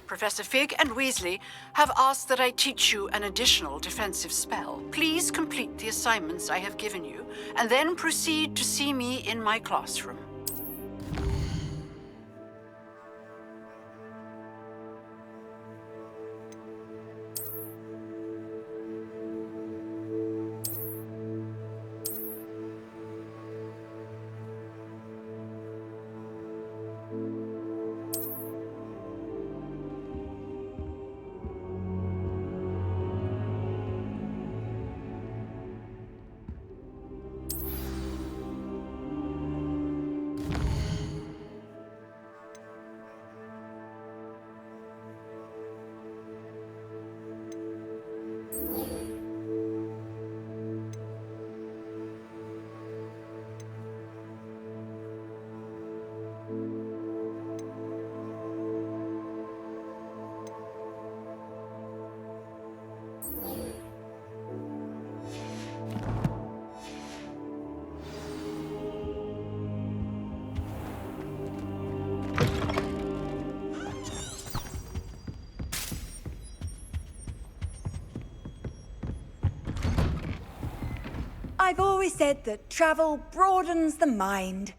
Professor Fig and Weasley have asked that I teach you an additional defensive spell. Please complete the assignments I have given you, and then proceed to see me in my classroom. I've always said that travel broadens the mind.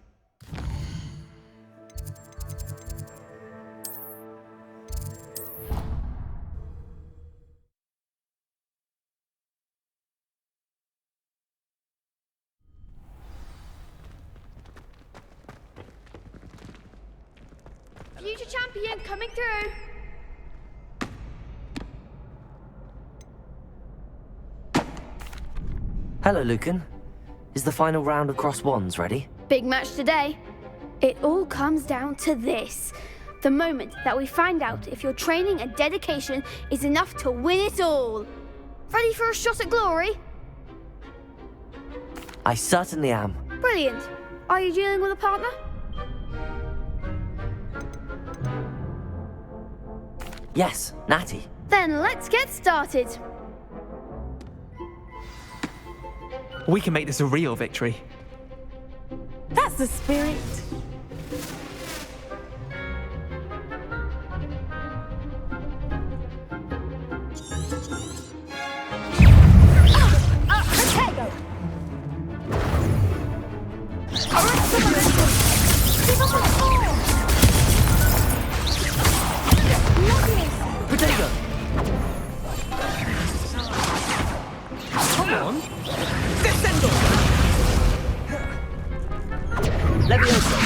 Future champion coming through. Hello, Lucan. Is the final round across wands ready? Big match today. It all comes down to this. The moment that we find out if your training and dedication is enough to win it all. Ready for a shot at glory? I certainly am. Brilliant. Are you dealing with a partner? Yes, Natty. Then let's get started. We can make this a real victory. That's the spirit. Potato! Potato! Come on! Descendo! Leviosa!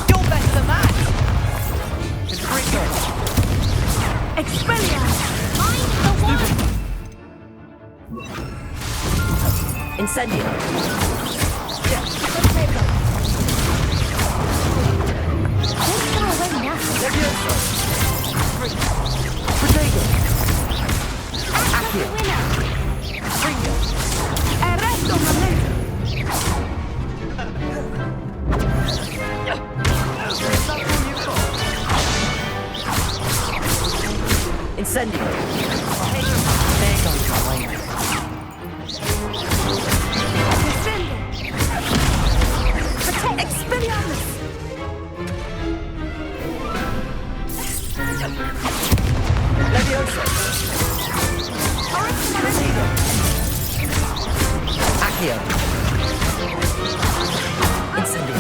You're better than that! Enrico! Expelliarmus! Incendio! Potato! Don't go away now. Leviosa! Potato! Accio! Arresto momento. Incendio! There goes my way. Descendo. Protect. Expelliarmus. Leviosa! Potato! Accio! Incendio!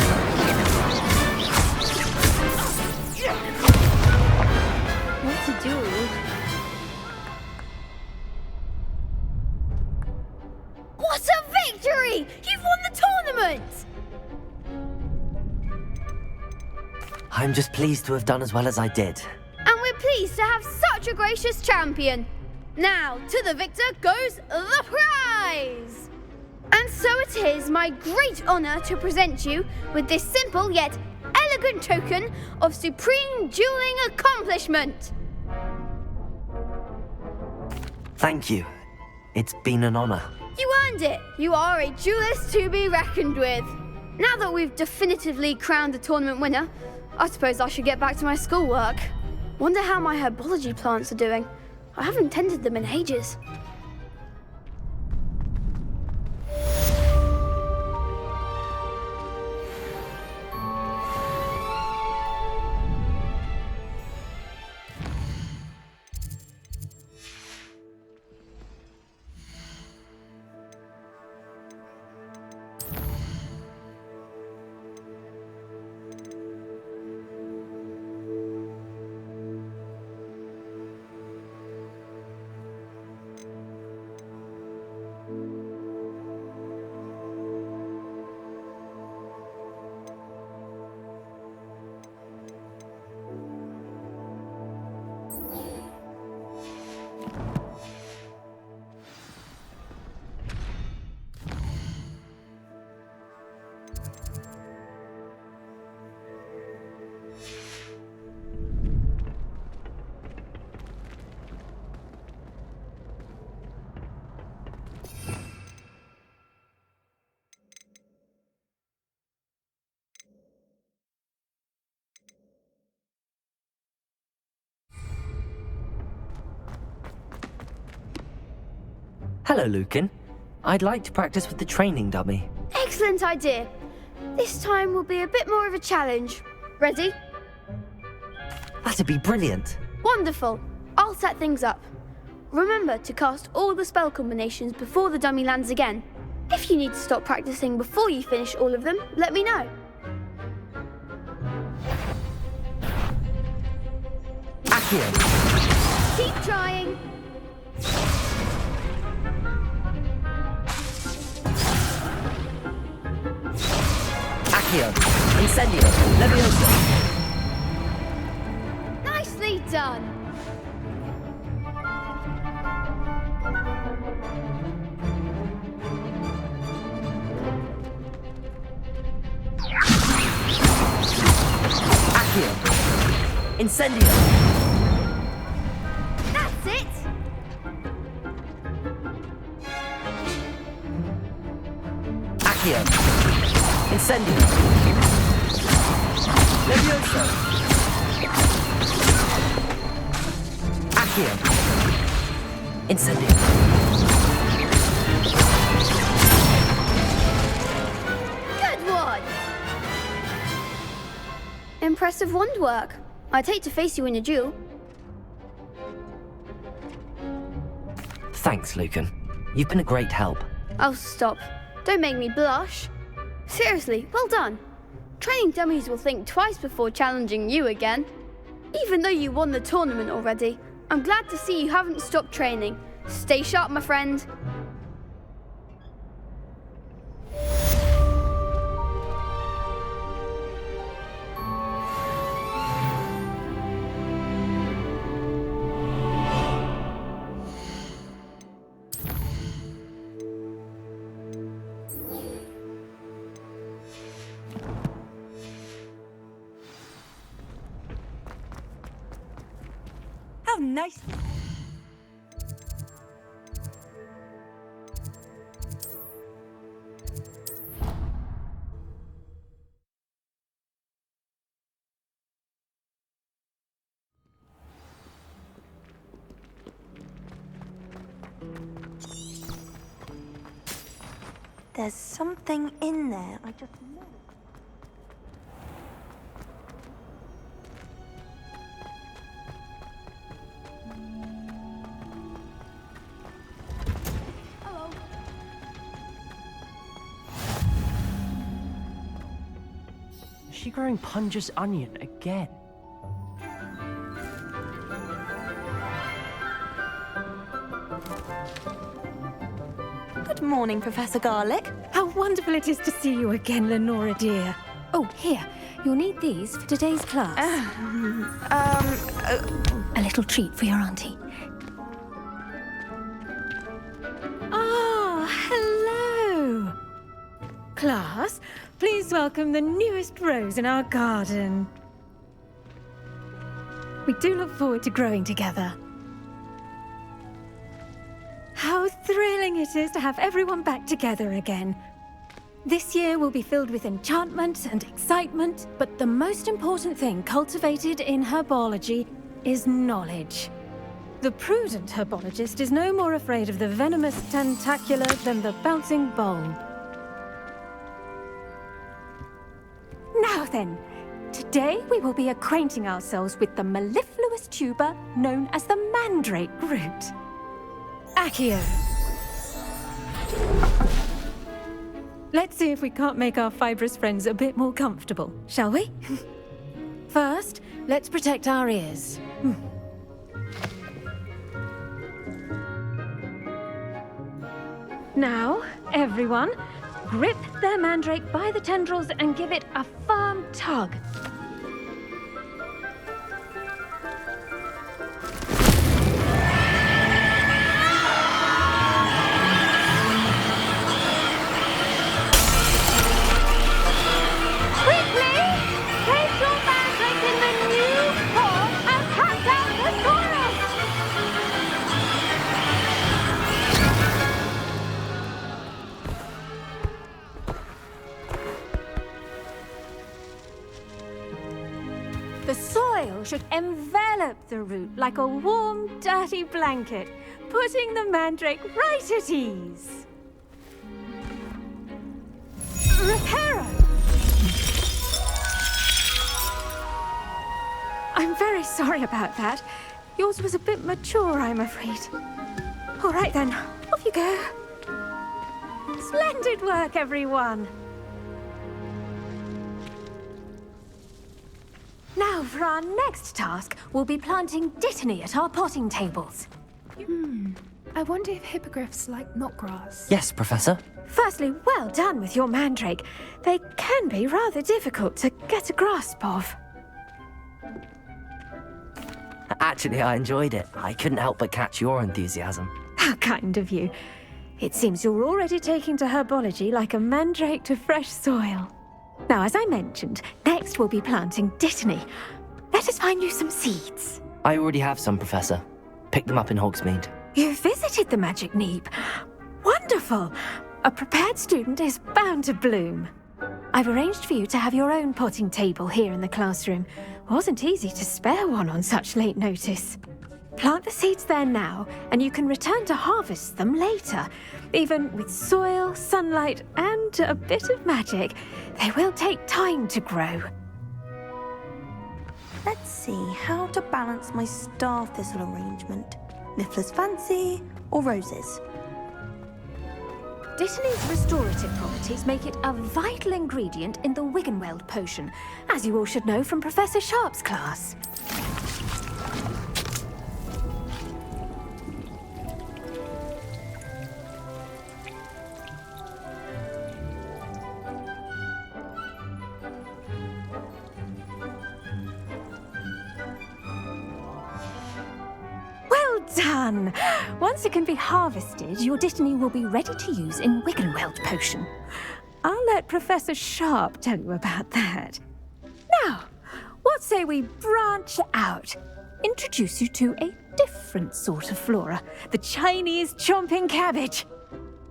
What to do? What a victory! You've won the tournament! I'm just pleased to have done as well as I did. And we're pleased to have such a gracious champion. Now, to the victor goes the prize! And so it is my great honour to present you with this simple yet elegant token of supreme dueling accomplishment. Thank you. It's been an honor. You earned it. You are a duelist to be reckoned with. Now that we've definitively crowned the tournament winner, I suppose I should get back to my schoolwork. Wonder how my herbology plants are doing. I haven't tended them in ages. Hello, Lucan. I'd like to practice with the training dummy. Excellent idea. This time will be a bit more of a challenge. Ready? That'd be brilliant. Wonderful. I'll set things up. Remember to cast all the spell combinations before the dummy lands again. If you need to stop practicing before you finish all of them, let me know. Accio. Keep trying. Accio. Incendio. Leviosa. Nicely done. Accio. Incendio. That's it. Accio. Incendio. Leviosa. Accio. Incendio. Good one. Impressive wand work. I'd hate to face you in a duel. Thanks, Lucan. You've been a great help. Oh, stop. Don't make me blush. Seriously, well done. Training dummies will think twice before challenging you again. Even though you won the tournament already, I'm glad to see you haven't stopped training. Stay sharp, my friend. How nice. There's something in there. I just know. Is she growing Punja's onion again? Good morning, Professor Garlic. How wonderful it is to see you again, Lenora dear. Oh, here, you'll need these for today's class. A little treat for your auntie. Ah, hello. Class, please welcome the newest rose in our garden. We do look forward to growing together. How thrilling it is to have everyone back together again. This year will be filled with enchantment and excitement, but the most important thing cultivated in herbology is knowledge. The prudent herbologist is no more afraid of the venomous tentacula than the bouncing bulb. Now then, today we will be acquainting ourselves with the mellifluous tuber known as the mandrake root. Accio. Let's see if we can't make our fibrous friends a bit more comfortable, shall we? First, let's protect our ears. Now, everyone, grip their mandrake by the tendrils and give it a firm tug. The soil should envelop the root like a warm, dirty blanket, putting the mandrake right at ease. Reparo! I'm very sorry about that. Yours was a bit mature, I'm afraid. All right then, off you go. Splendid work, everyone. Now, for our next task, we'll be planting dittany at our potting tables. I wonder if hippogriffs like knotgrass. Yes, Professor. Firstly, well done with your mandrake. They can be rather difficult to get a grasp of. Actually, I enjoyed it. I couldn't help but catch your enthusiasm. How kind of you. It seems you're already taking to herbology like a mandrake to fresh soil. Now, as I mentioned, next we'll be planting dittany. Let us find you some seeds. I already have some, Professor. Picked them up in Hogsmeade. You visited the Magic Neep. Wonderful! A prepared student is bound to bloom. I've arranged for you to have your own potting table here in the classroom. Wasn't easy to spare one on such late notice. Plant the seeds there now, and you can return to harvest them later. Even with soil, sunlight, and a bit of magic, they will take time to grow. Let's see how to balance my star thistle arrangement. Niffler's Fancy or Roses? Dittany's restorative properties make it a vital ingredient in the Wiggenweld potion, as you all should know from Professor Sharp's class. Done! Once it can be harvested, your dittany will be ready to use in Wiggenweld potion. I'll let Professor Sharp tell you about that. Now, what say we branch out? Introduce you to a different sort of flora, the Chinese chomping cabbage.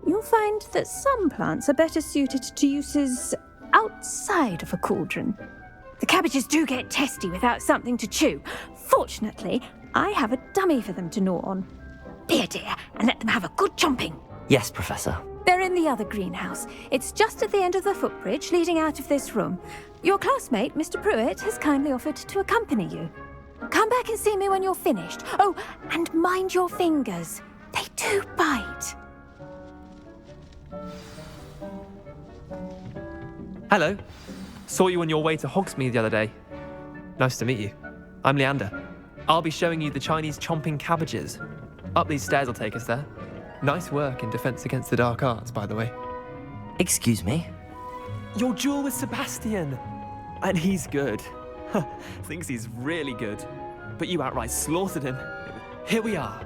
You'll find that some plants are better suited to uses outside of a cauldron. The cabbages do get testy without something to chew. Fortunately, I have a dummy for them to gnaw on. Be a dear and let them have a good chomping. Yes, Professor. They're in the other greenhouse. It's just at the end of the footbridge leading out of this room. Your classmate, Mr. Pruitt, has kindly offered to accompany you. Come back and see me when you're finished. Oh, and mind your fingers. They do bite. Hello. Saw you on your way to Hogsmeade the other day. Nice to meet you. I'm Leander. I'll be showing you the Chinese chomping cabbages. Up these stairs will take us there. Nice work in Defense Against the Dark Arts, by the way. Excuse me? Your duel with Sebastian! And he's good. Thinks he's really good. But you outright slaughtered him. Here we are.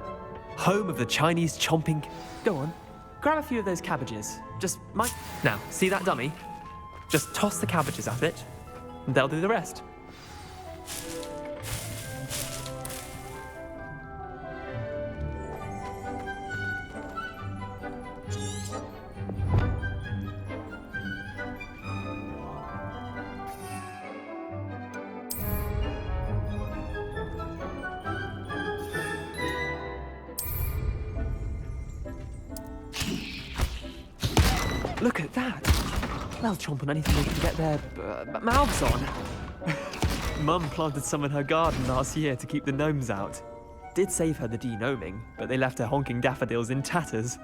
Home of the Chinese chomping... Go on. Grab a few of those cabbages. Now, see that dummy? Just toss the cabbages at it, and they'll do the rest. Look at that! They'll chomp on anything they can get their mouths on. Mum planted some in her garden last year to keep the gnomes out. Did save her the de-gnoming, but they left her honking daffodils in tatters.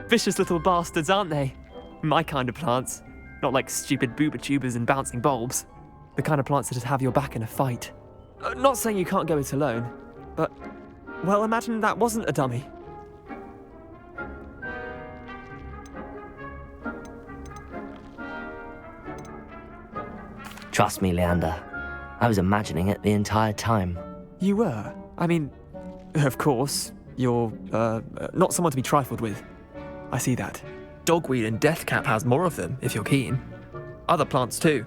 Vicious little bastards, aren't they? My kind of plants. Not like stupid booba tubers and bouncing bulbs. The kind of plants that just have your back in a fight. Not saying you can't go it alone, but... well, imagine that wasn't a dummy. Trust me, Leander. I was imagining it the entire time. You were? I mean, of course, you're, not someone to be trifled with. I see that. Dogweed and deathcap has more of them, if you're keen. Other plants too.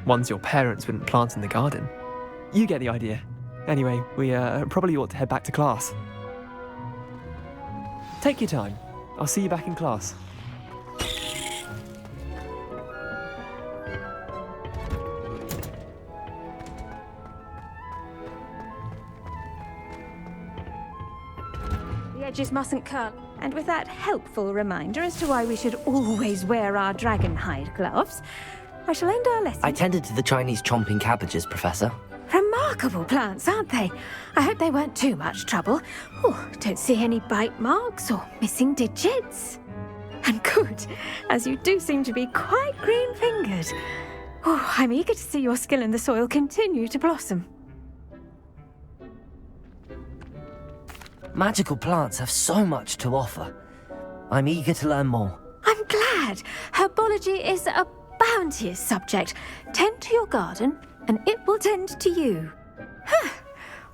Ones your parents wouldn't plant in the garden. You get the idea. Anyway, we, probably ought to head back to class. Take your time. I'll see you back in class. edges mustn't curl. And with that helpful reminder as to why we should always wear our dragon hide gloves, I shall end our lesson. I tended to the Chinese chomping cabbages, Professor. Remarkable plants, aren't they? I hope they weren't too much trouble. Oh, don't see any bite marks or missing digits. And good, as you do seem to be quite green-fingered. Oh, I'm eager to see your skill in the soil continue to blossom. Magical plants have so much to offer. I'm eager to learn more. I'm glad. Herbology is a bounteous subject. Tend to your garden, and it will tend to you.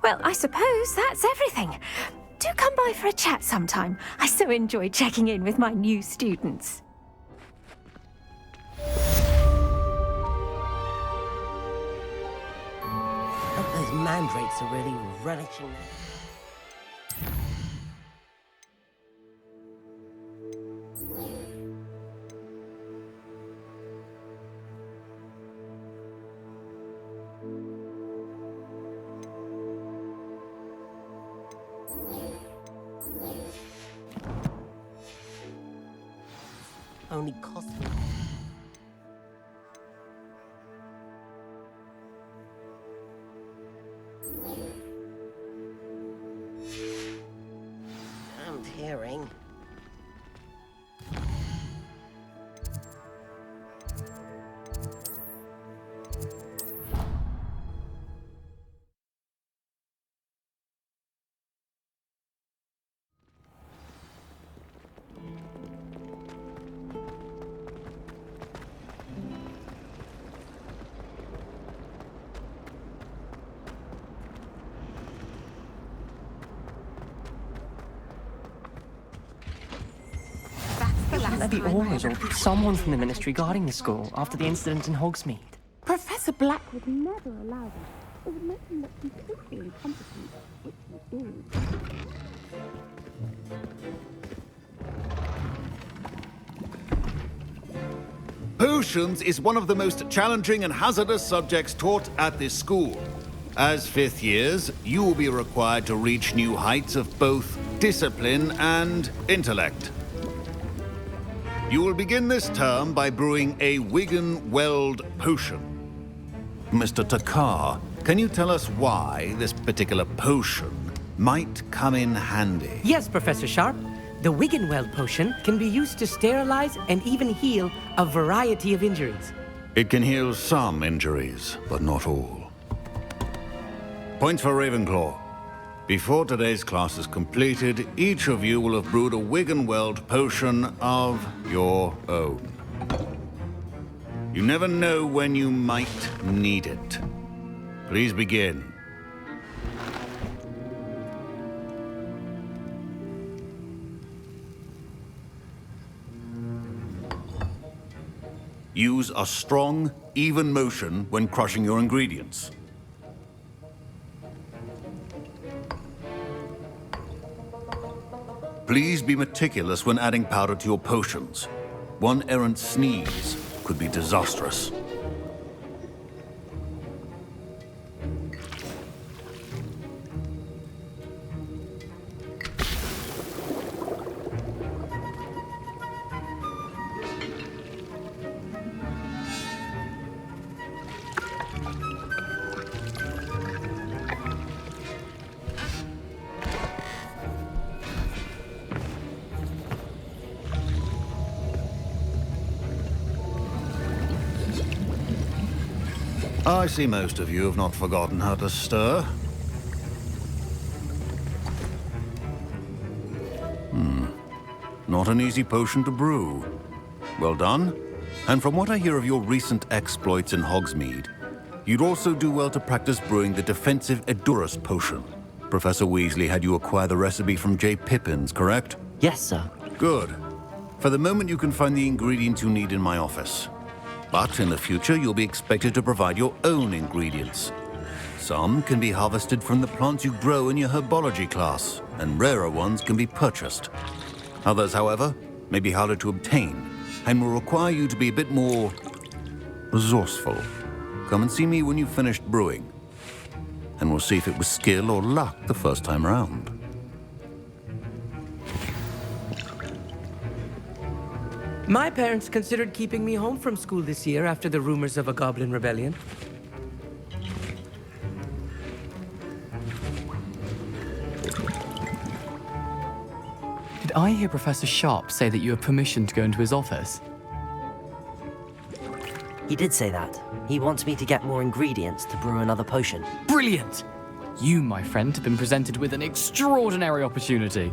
Well, I suppose that's everything. Do come by for a chat sometime. I so enjoy checking in with my new students. Those mandrakes are really relishing that. Only cost me. Damned hearing. The Aurors or someone from the Ministry guarding the school after the incident in Hogsmeade. Professor Black would never allow that. It would make him look completely incompetent, which he is. Potions is one of the most challenging and hazardous subjects taught at this school. As fifth years, you will be required to reach new heights of both discipline and intellect. You will begin this term by brewing a Wigan-Weld potion. Mr. Takar, can you tell us why this particular potion might come in handy? Yes, Professor Sharp. The Wigan-Weld potion can be used to sterilize and even heal a variety of injuries. It can heal some injuries, but not all. Points for Ravenclaw. Before today's class is completed, each of you will have brewed a Wigan-Weld potion of your own. You never know when you might need it. Please begin. Use a strong, even motion when crushing your ingredients. Please be meticulous when adding powder to your potions. One errant sneeze could be disastrous. I see most of you have not forgotten how to stir. Not an easy potion to brew. Well done. And from what I hear of your recent exploits in Hogsmeade, you'd also do well to practice brewing the defensive Edurus potion. Professor Weasley had you acquire the recipe from J. Pippins, correct? Yes, sir. Good. For the moment, you can find the ingredients you need in my office. But in the future, you'll be expected to provide your own ingredients. Some can be harvested from the plants you grow in your herbology class, and rarer ones can be purchased. Others, however, may be harder to obtain, and will require you to be a bit more resourceful. Come and see me when you've finished brewing, and we'll see if it was skill or luck the first time round. My parents considered keeping me home from school this year after the rumors of a goblin rebellion. Did I hear Professor Sharp say that you have permission to go into his office? He did say that. He wants me to get more ingredients to brew another potion. Brilliant! You, my friend, have been presented with an extraordinary opportunity.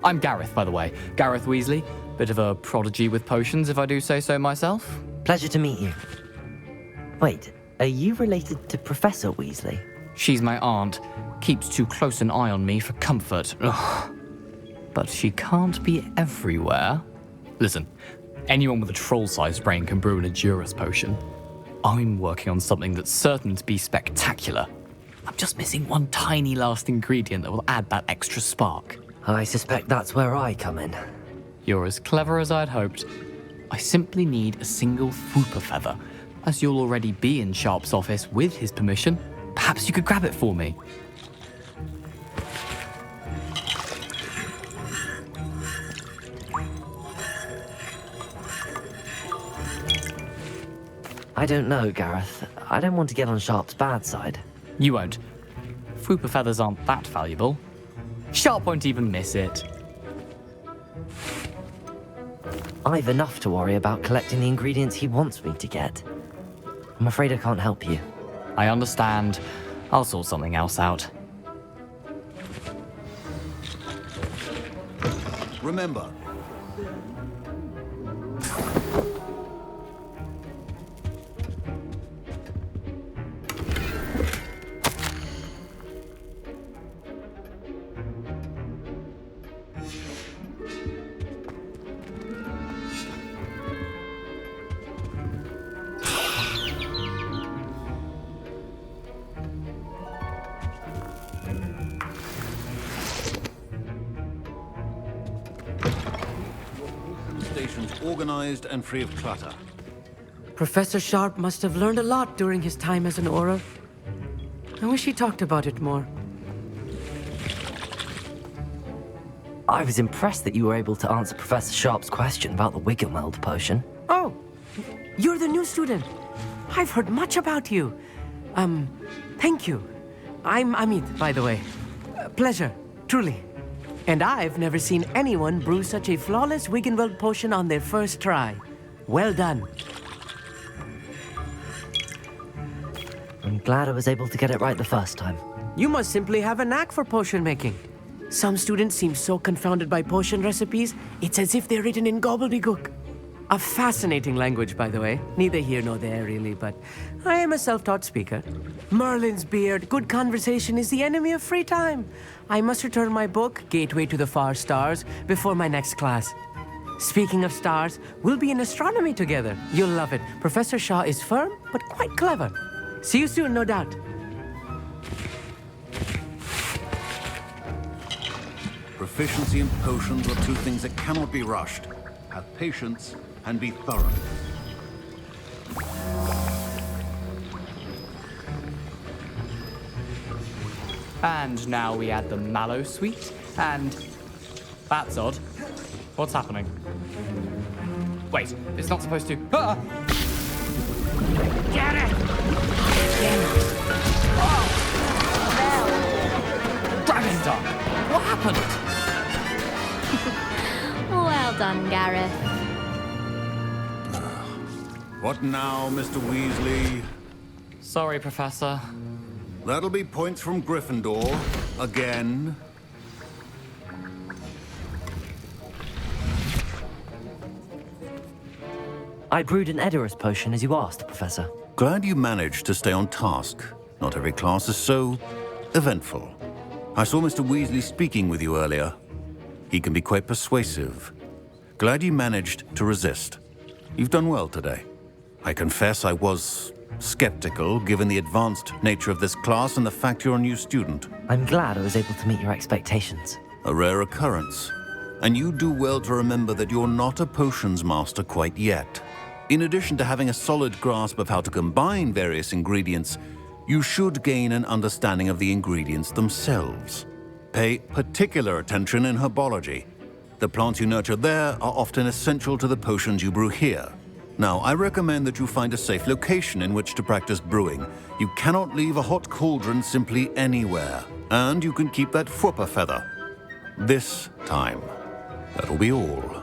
I'm Gareth, by the way. Gareth Weasley. Bit of a prodigy with potions, if I do say so myself. Pleasure to meet you. Wait, are you related to Professor Weasley? She's my aunt. Keeps too close an eye on me for comfort. Ugh. But she can't be everywhere. Listen, anyone with a troll-sized brain can brew an Edurus potion. I'm working on something that's certain to be spectacular. I'm just missing one tiny last ingredient that will add that extra spark. I suspect that's where I come in. You're as clever as I'd hoped. I simply need a single Fwooper feather. As you'll already be in Sharp's office with his permission, perhaps you could grab it for me. I don't know, Gareth. I don't want to get on Sharp's bad side. You won't. Fwooper feathers aren't that valuable. Sharp won't even miss it. I've enough to worry about collecting the ingredients he wants me to get. I'm afraid I can't help you. I understand. I'll sort something else out. Remember, stations organized and free of clutter. Professor Sharp must have learned a lot during his time as an Auror. I wish he talked about it more. I was impressed that you were able to answer Professor Sharp's question about the Wiggenweld potion. Oh, you're the new student. I've heard much about you. Thank you. I'm Amit, by the way. Pleasure, truly. And I've never seen anyone brew such a flawless Wiggenweld potion on their first try. Well done. I'm glad I was able to get it right the first time. You must simply have a knack for potion making. Some students seem so confounded by potion recipes, it's as if they're written in gobbledygook. A fascinating language, by the way. Neither here nor there, really, but I am a self-taught speaker. Merlin's beard, good conversation is the enemy of free time. I must return my book, Gateway to the Far Stars, before my next class. Speaking of stars, we'll be in astronomy together. You'll love it. Professor Shaw is firm, but quite clever. See you soon, no doubt. Proficiency in potions are two things that cannot be rushed. Have patience and be thorough. And now we add the mallow sweet, and... That's odd. What's happening? Wait, it's not supposed to... Ah! Get it! Oh! Dragon's Dog! What happened? Well done, Gareth. What now, Mr. Weasley? Sorry, Professor. That'll be points from Gryffindor. Again. I brewed an Edurus potion as you asked, Professor. Glad you managed to stay on task. Not every class is so eventful. I saw Mr. Weasley speaking with you earlier. He can be quite persuasive. Glad you managed to resist. You've done well today. I confess I was skeptical, given the advanced nature of this class and the fact you're a new student. I'm glad I was able to meet your expectations. A rare occurrence. And you do well to remember that you're not a potions master quite yet. In addition to having a solid grasp of how to combine various ingredients, you should gain an understanding of the ingredients themselves. Pay particular attention in herbology. The plants you nurture there are often essential to the potions you brew here. Now, I recommend that you find a safe location in which to practice brewing. You cannot leave a hot cauldron simply anywhere. And you can keep that Fwooper feather. This time. That'll be all.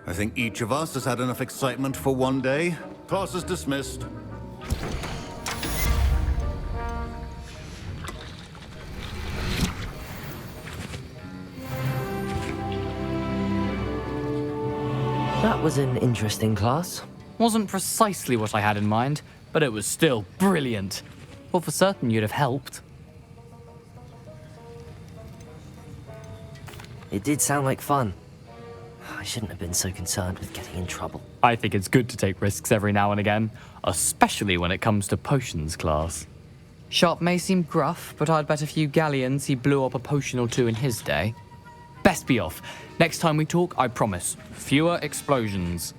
I think each of us has had enough excitement for one day. Class is dismissed. That was an interesting class. Wasn't precisely what I had in mind, but it was still brilliant. Well, for certain you'd have helped. It did sound like fun. I shouldn't have been so concerned with getting in trouble. I think it's good to take risks every now and again, especially when it comes to potions class. Sharp may seem gruff, but I'd bet a few galleons he blew up a potion or two in his day. Best be off. Next time we talk, I promise, fewer explosions.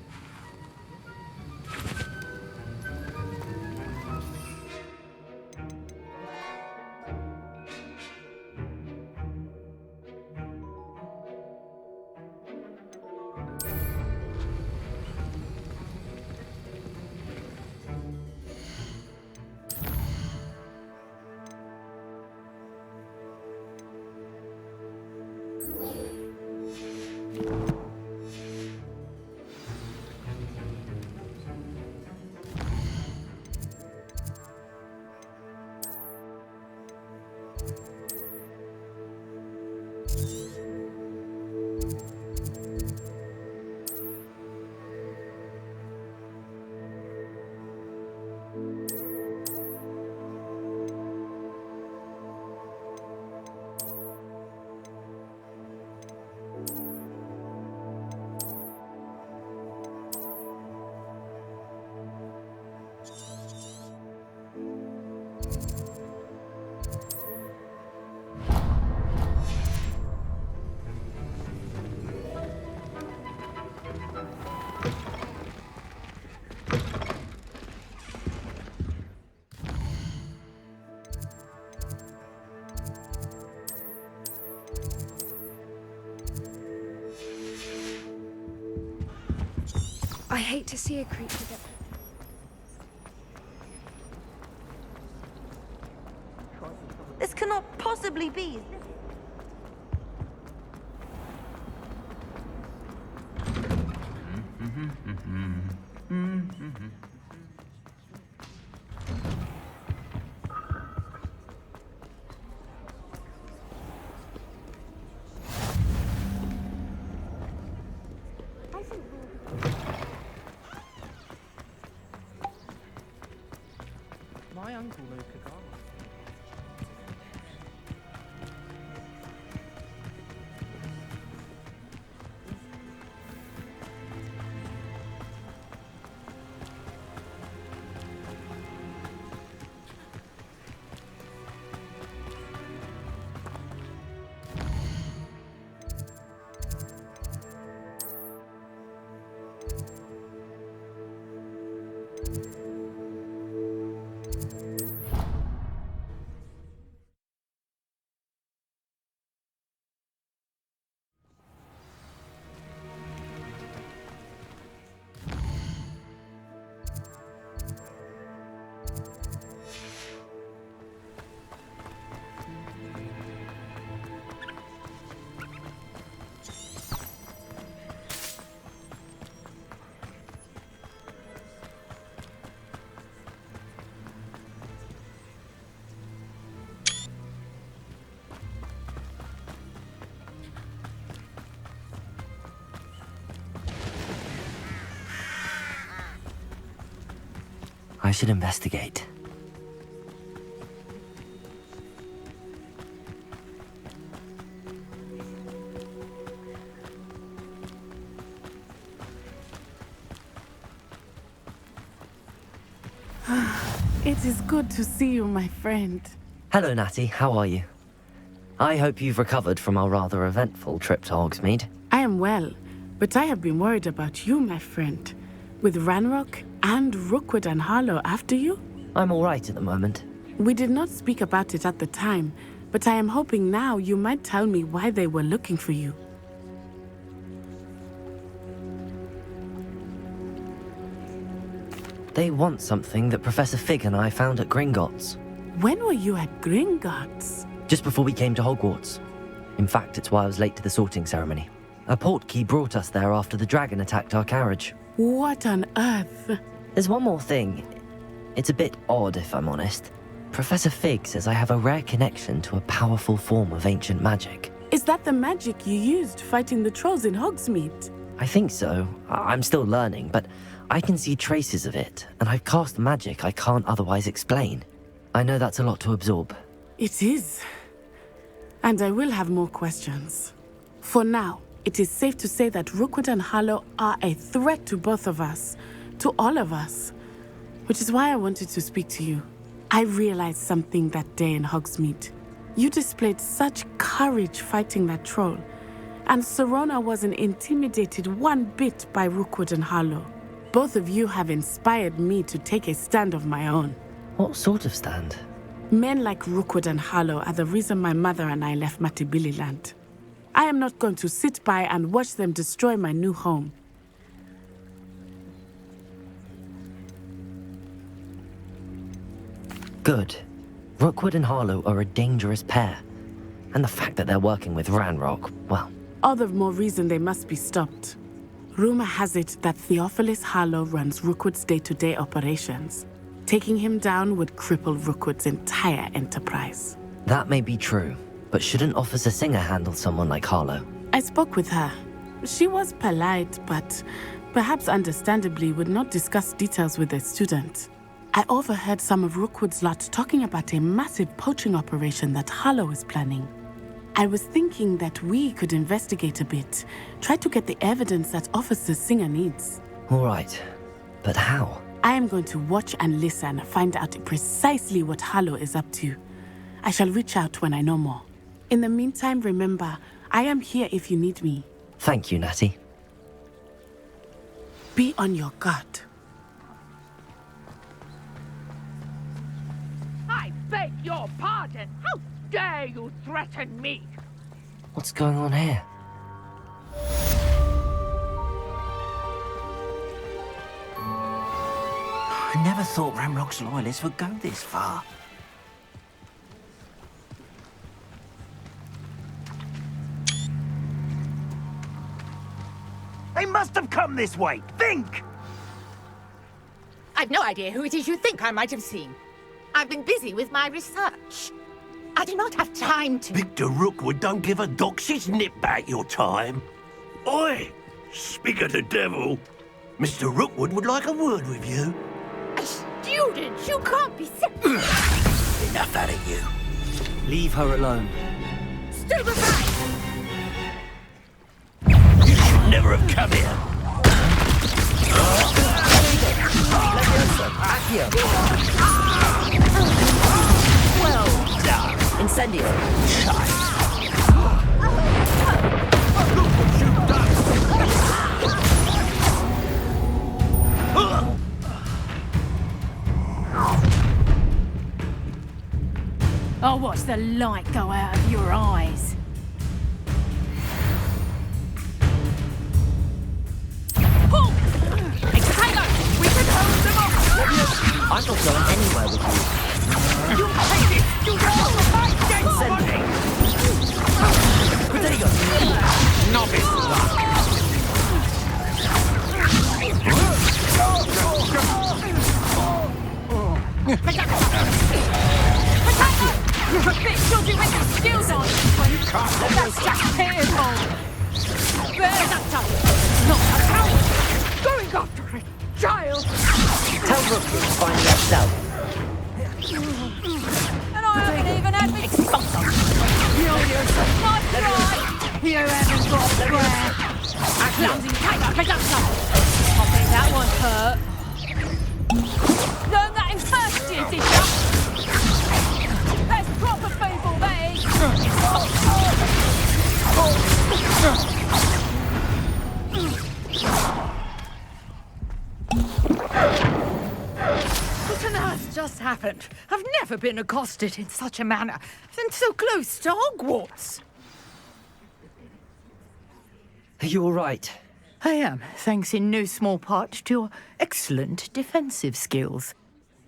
I hate to see a creature that... This cannot possibly be. My uncle Luca. I should investigate. It is good to see you, my friend. Hello, Natty. How are you? I hope you've recovered from our rather eventful trip to Hogsmeade. I am well, but I have been worried about you, my friend. With Ranrock and Rookwood and Harlow after you? I'm all right at the moment. We did not speak about it at the time, but I am hoping now you might tell me why they were looking for you. They want something that Professor Fig and I found at Gringotts. When were you at Gringotts? Just before we came to Hogwarts. In fact, it's why I was late to the sorting ceremony. A portkey brought us there after the dragon attacked our carriage. What on earth? There's one more thing. It's a bit odd, if I'm honest. Professor Fig says I have a rare connection to a powerful form of ancient magic. Is that the magic you used fighting the trolls in Hogsmeade? I think so. I'm still learning, but I can see traces of it, and I've cast magic I can't otherwise explain. I know that's a lot to absorb. It is. And I will have more questions. For now, it is safe to say that Rookwood and Harlow are a threat to both of us, to all of us, which is why I wanted to speak to you. I realized something that day in Hogsmeade. You displayed such courage fighting that troll, and Serona wasn't intimidated one bit by Rookwood and Harlow. Both of you have inspired me to take a stand of my own. What sort of stand? Men like Rookwood and Harlow are the reason my mother and I left Matabeleland. I am not going to sit by and watch them destroy my new home. Good. Rookwood and Harlow are a dangerous pair. And the fact that they're working with Ranrock, well... All the more reason they must be stopped. Rumor has it that Theophilus Harlow runs Rookwood's day-to-day operations. Taking him down would cripple Rookwood's entire enterprise. That may be true, but shouldn't Officer Singer handle someone like Harlow? I spoke with her. She was polite, but perhaps understandably would not discuss details with a student. I overheard some of Rookwood's lot talking about a massive poaching operation that Harlow is planning. I was thinking that we could investigate a bit, try to get the evidence that Officer Singer needs. All right, but how? I am going to watch and listen, find out precisely what Harlow is up to. I shall reach out when I know more. In the meantime, remember, I am here if you need me. Thank you, Natty. Be on your guard. I beg your pardon. How dare you threaten me? What's going on here? I never thought Ranrock's loyalists would go this far. They must have come this way. Think! I've no idea who it is you think I might have seen. I've been busy with my research. I do not have time to... Victor Rookwood don't give a doxy's nip back your time. Oi! Speak of the devil. Mr. Rookwood would like a word with you. A student? You can't be... Enough out of you. Leave her alone. Stupefy! You should never have come here. Well done. Incendio. I'll watch the light go out of your eyes. I'm not going anywhere with you. You hate it! You know! Send me! There you go! Novice luck! You're a bit dodgy with your skills on! That's just terrible! Not a coward! Going after a child! Tell Rookwood to find me herself. And I haven't even had me... Nice try! You haven't got a square! A clumsy caper, pick up some! I think that one hurt. Learn that in first year, did ya? That's proper feeble, that is! What on earth? just happened? I've never been accosted in such a manner, and so close to Hogwarts. Are you all right? I am, thanks in no small part to your excellent defensive skills.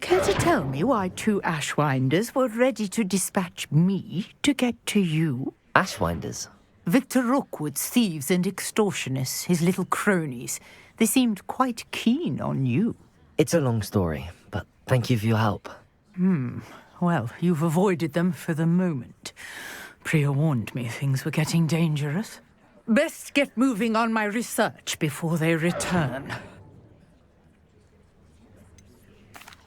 Care to tell me why 2 Ashwinders were ready to dispatch me to get to you? Ashwinders? Victor Rookwood's thieves and extortionists, his little cronies. They seemed quite keen on you. It's a long story, but thank you for your help. Well, you've avoided them for the moment. Priya warned me things were getting dangerous. Best get moving on my research before they return.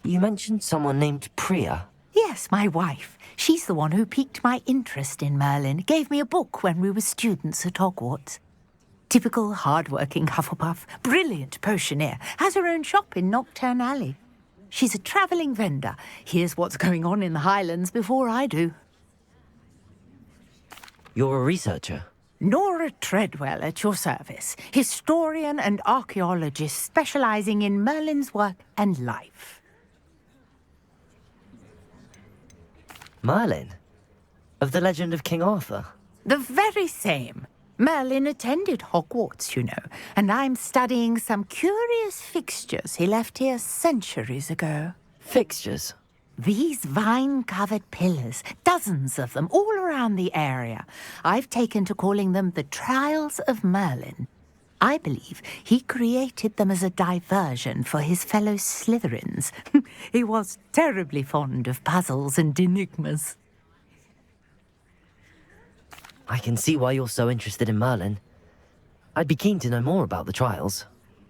You mentioned someone named Priya. Yes, my wife. She's the one who piqued my interest in Merlin. Gave me a book when we were students at Hogwarts. Typical hard-working Hufflepuff, brilliant potioneer, has her own shop in Nocturne Alley. She's a travelling vendor. Hears what's going on in the Highlands before I do. You're a researcher? Nora Treadwell at your service, historian and archaeologist specialising in Merlin's work and life. Merlin? Of the legend of King Arthur? The very same. Merlin attended Hogwarts, you know, and I'm studying some curious fixtures he left here centuries ago. Fixtures? These vine-covered pillars, dozens of them, all around the area. I've taken to calling them the Trials of Merlin. I believe he created them as a diversion for his fellow Slytherins. He was terribly fond of puzzles and enigmas. I can see why you're so interested in Merlin. I'd be keen to know more about the trials.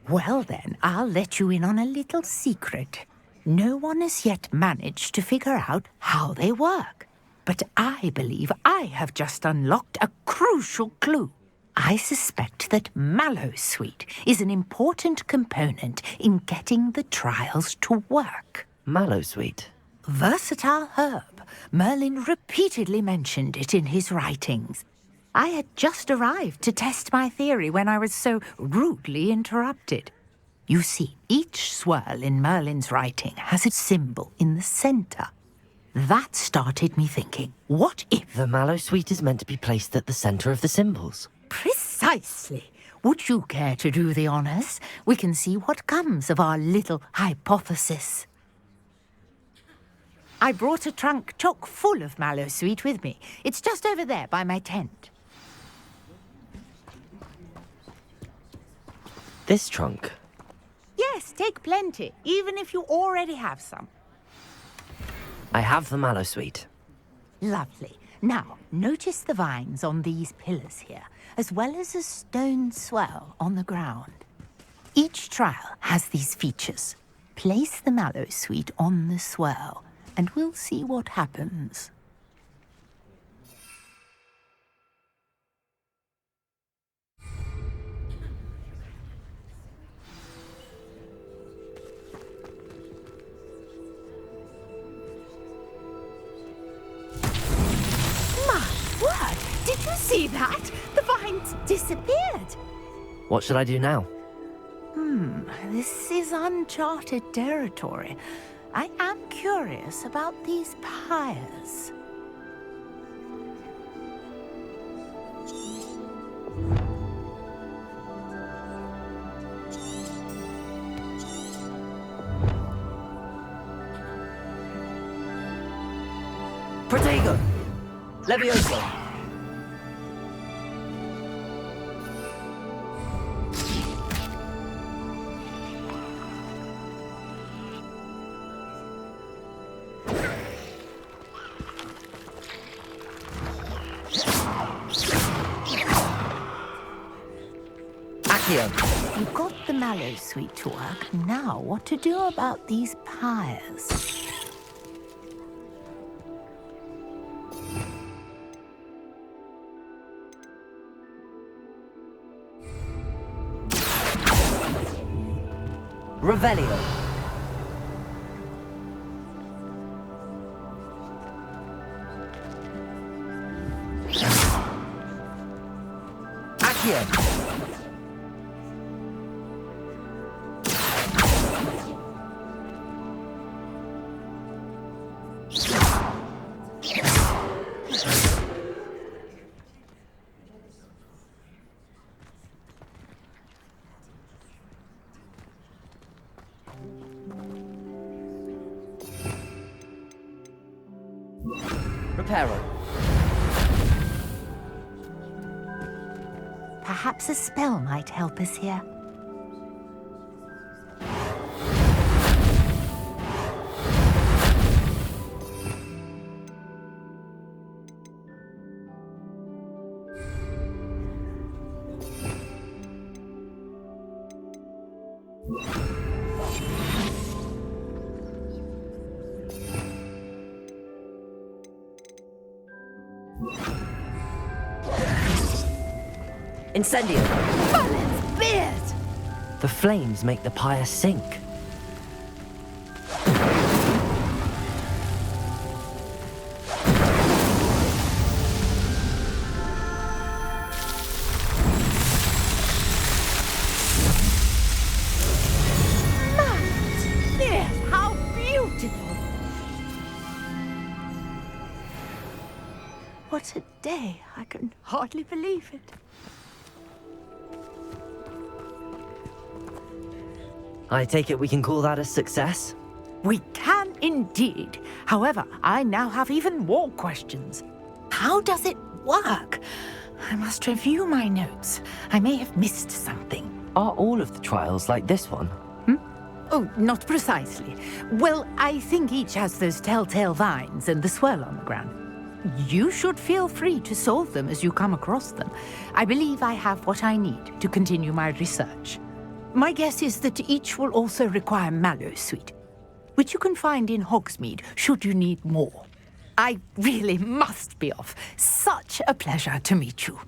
Well then, I'll let you in on a little secret. No one has yet managed to figure out how they work. But I believe I have just unlocked a crucial clue. I suspect that Mallowsweet is an important component in getting the trials to work. Mallowsweet? Versatile herb. Merlin repeatedly mentioned it in his writings. I had just arrived to test my theory when I was so rudely interrupted. You see, each swirl in Merlin's writing has a symbol in the centre. That started me thinking, what if... The Mallowsweet is meant to be placed at the centre of the symbols. Precisely. Would you care to do the honours? We can see what comes of our little hypothesis. I brought a trunk chock full of Mallowsweet with me. It's just over there by my tent. This trunk? Yes, take plenty, even if you already have some. I have the Mallowsweet. Lovely. Now, notice the vines on these pillars here, as well as a stone swell on the ground. Each trial has these features. Place the Mallowsweet on the swell, and we'll see what happens. Did you see that? The vines disappeared. What should I do now? This is uncharted territory. I am curious about these pyres. Protego! Levioso! You got the Mallowsweet to work. Now, what to do about these pyres? Revelio. Accio. peril. Perhaps a spell might help us here. Incendio! Balin's beard! The flames make the pyre sink. Yes, how beautiful! What a day! I can hardly believe it. I take it we can call that a success? We can indeed. However, I now have even more questions. How does it work? I must review my notes. I may have missed something. Are all of the trials like this one? Oh, not precisely. Well, I think each has those telltale vines and the swirl on the ground. You should feel free to solve them as you come across them. I believe I have what I need to continue my research. My guess is that each will also require mallow sweet, which you can find in Hogsmeade should you need more. I really must be off. Such a pleasure to meet you.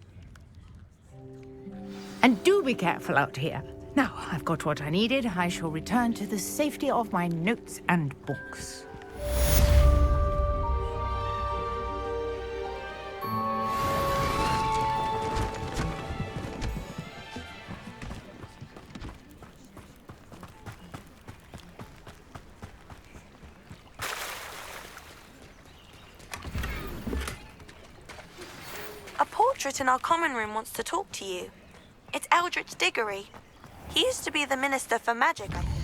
And do be careful out here. Now, I've got what I needed. I shall return to the safety of my notes and books. A portrait in our common room wants to talk to you. It's Eldritch Diggory. He used to be the Minister for Magic, I think.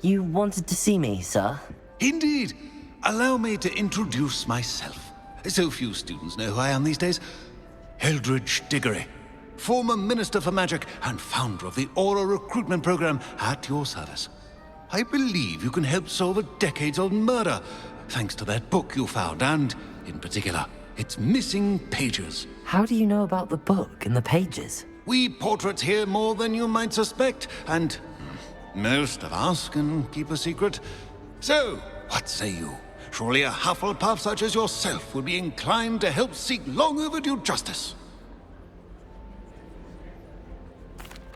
You wanted to see me, sir? Indeed. Allow me to introduce myself. So few students know who I am these days. Eldritch Diggory, former Minister for Magic and founder of the Aura Recruitment Program, at your service. I believe you can help solve a decades-old murder, thanks to that book you found, and, in particular, its missing pages. How do you know about the book and the pages? We portraits hear more than you might suspect, and most of us can keep a secret. So, what say you? Surely a Hufflepuff such as yourself would be inclined to help seek long overdue justice.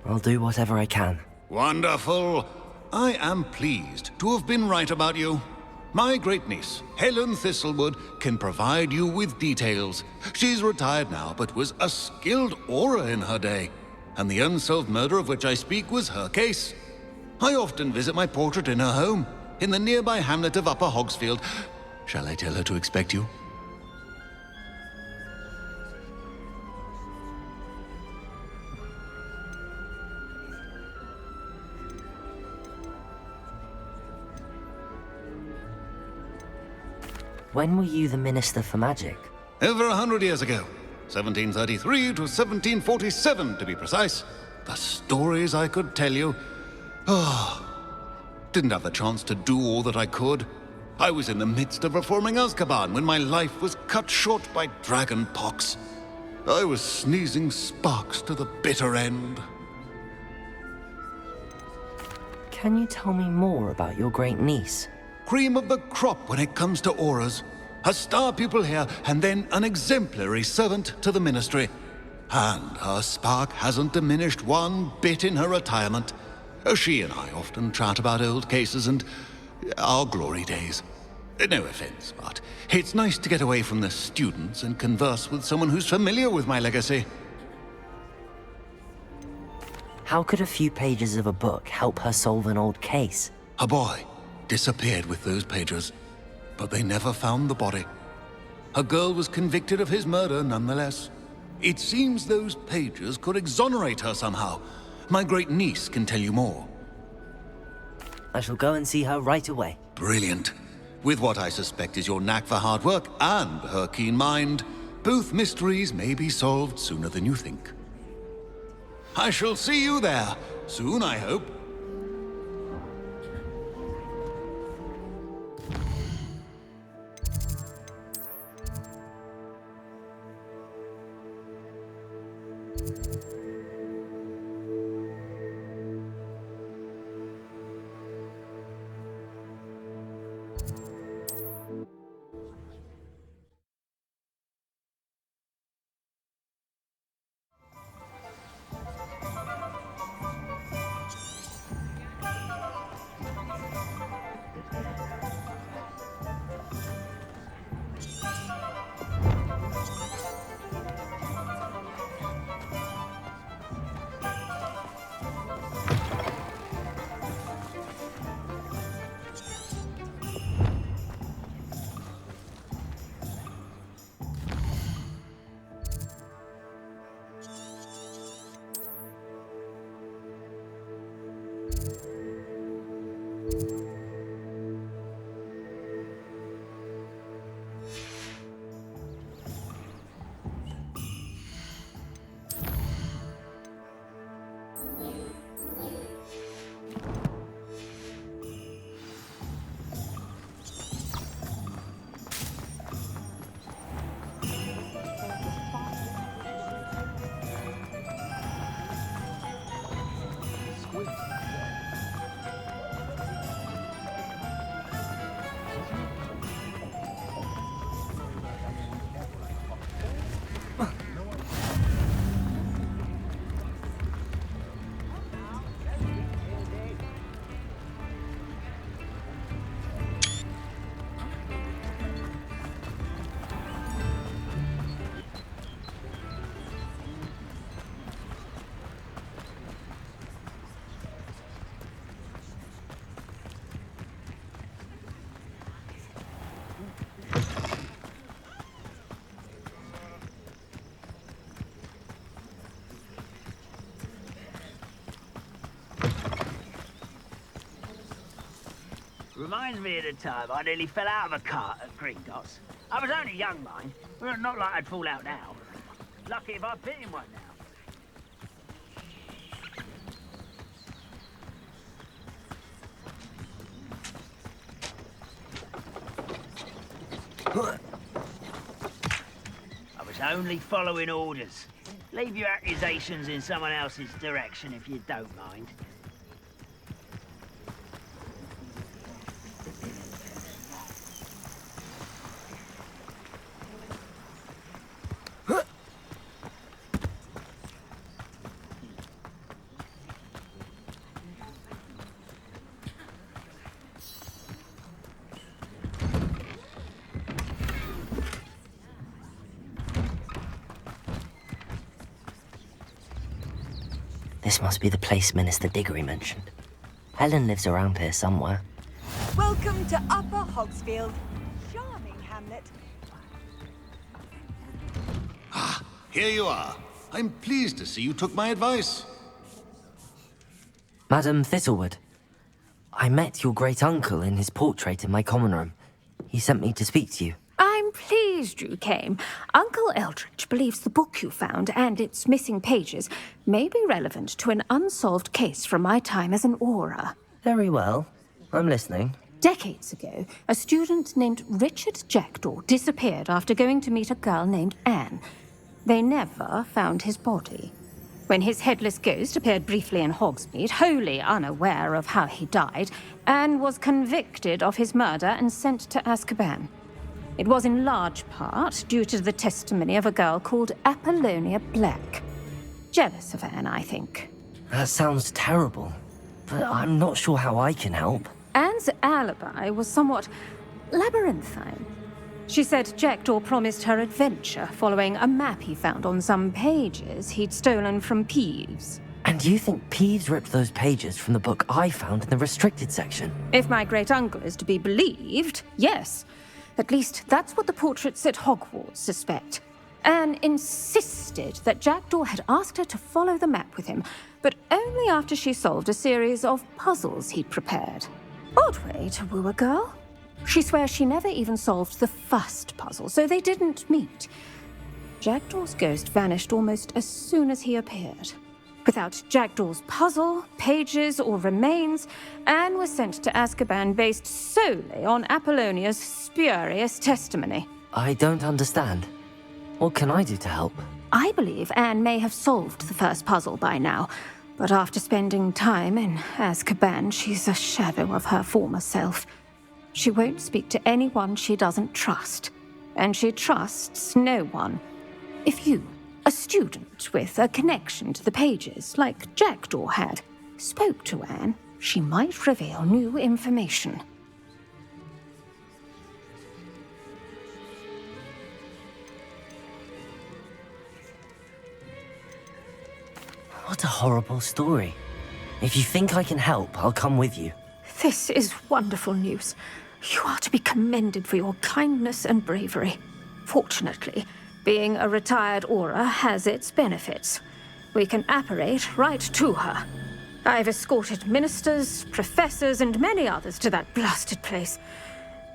I'll do whatever I can. Wonderful. I am pleased to have been right about you. My great-niece, Helen Thistlewood, can provide you with details. She's retired now, but was a skilled aura in her day. And the unsolved murder of which I speak was her case. I often visit my portrait in her home, in the nearby hamlet of Upper Hogsfield. Shall I tell her to expect you? When were you the Minister for Magic? Over 100 years ago. 1733 to 1747, to be precise. The stories I could tell you. Didn't have the chance to do all that I could. I was in the midst of reforming Azkaban when my life was cut short by dragon pox. I was sneezing sparks to the bitter end. Can you tell me more about your great niece? Cream of the crop when it comes to auras. A star pupil here, and then an exemplary servant to the ministry. And her spark hasn't diminished one bit in her retirement. She and I often chat about old cases, and Our glory days. No offense, but it's nice to get away from the students and converse with someone who's familiar with my legacy. How could a few pages of a book help her solve an old case? A boy disappeared with those pages, but they never found the body. A girl was convicted of his murder nonetheless. It seems those pages could exonerate her somehow. My great-niece can tell you more. I shall go and see her right away. Brilliant. With what I suspect is your knack for hard work and her keen mind, both mysteries may be solved sooner than you think. I shall see you there, soon I hope. Reminds me of the time I nearly fell out of a cart at Gringotts. I was only young, mind. Well, not like I'd fall out now. Lucky if I bit in one now. I was only following orders. Leave your accusations in someone else's direction if you don't mind. This must be the place Minister Diggory mentioned. Helen lives around here somewhere. Welcome to Upper Hogsfield. Charming hamlet. Ah, here you are. I'm pleased to see you took my advice. Madam Thistlewood, I met your great-uncle in his portrait in my common room. He sent me to speak to you. I'm pleased you came. Uncle Eldridge believes the book you found and its missing pages may be relevant to an unsolved case from my time as an aura. Very well. I'm listening. Decades ago, a student named Richard Jackdaw disappeared after going to meet a girl named Anne. They never found his body. When his headless ghost appeared briefly in Hogsmeade, wholly unaware of how he died, Anne was convicted of his murder and sent to Azkaban. It was in large part due to the testimony of a girl called Apollonia Black. Jealous of Anne, I think. That sounds terrible, but I'm not sure how I can help. Anne Anne's alibi was somewhat labyrinthine. She said Jackdaw promised her adventure following a map he found on some pages he'd stolen from Peeves. And you think Peeves ripped those pages from the book I found in the restricted section? If my great-uncle is to be believed, yes. At least that's what the portraits at Hogwarts suspect. Anne insisted that Jackdaw had asked her to follow the map with him, but only after she solved a series of puzzles he'd prepared. Odd way to woo a girl. She swears she never even solved the first puzzle, so they didn't meet. Jackdaw's ghost vanished almost as soon as he appeared. Without Jackdaw's puzzle, pages, or remains, Anne was sent to Azkaban based solely on Apollonia's spurious testimony. I don't understand. What can I do to help? I believe Anne may have solved the first puzzle by now, but after spending time in Azkaban, she's a shadow of her former self. She won't speak to anyone she doesn't trust, and she trusts no one. If you, a student with a connection to the pages, like Jackdaw had, spoke to Anne, she might reveal new information. What a horrible story. If you think I can help, I'll come with you. This is wonderful news. You are to be commended for your kindness and bravery. Fortunately, being a retired Auror has its benefits. We can apparate right to her. I've escorted ministers, professors, and many others to that blasted place.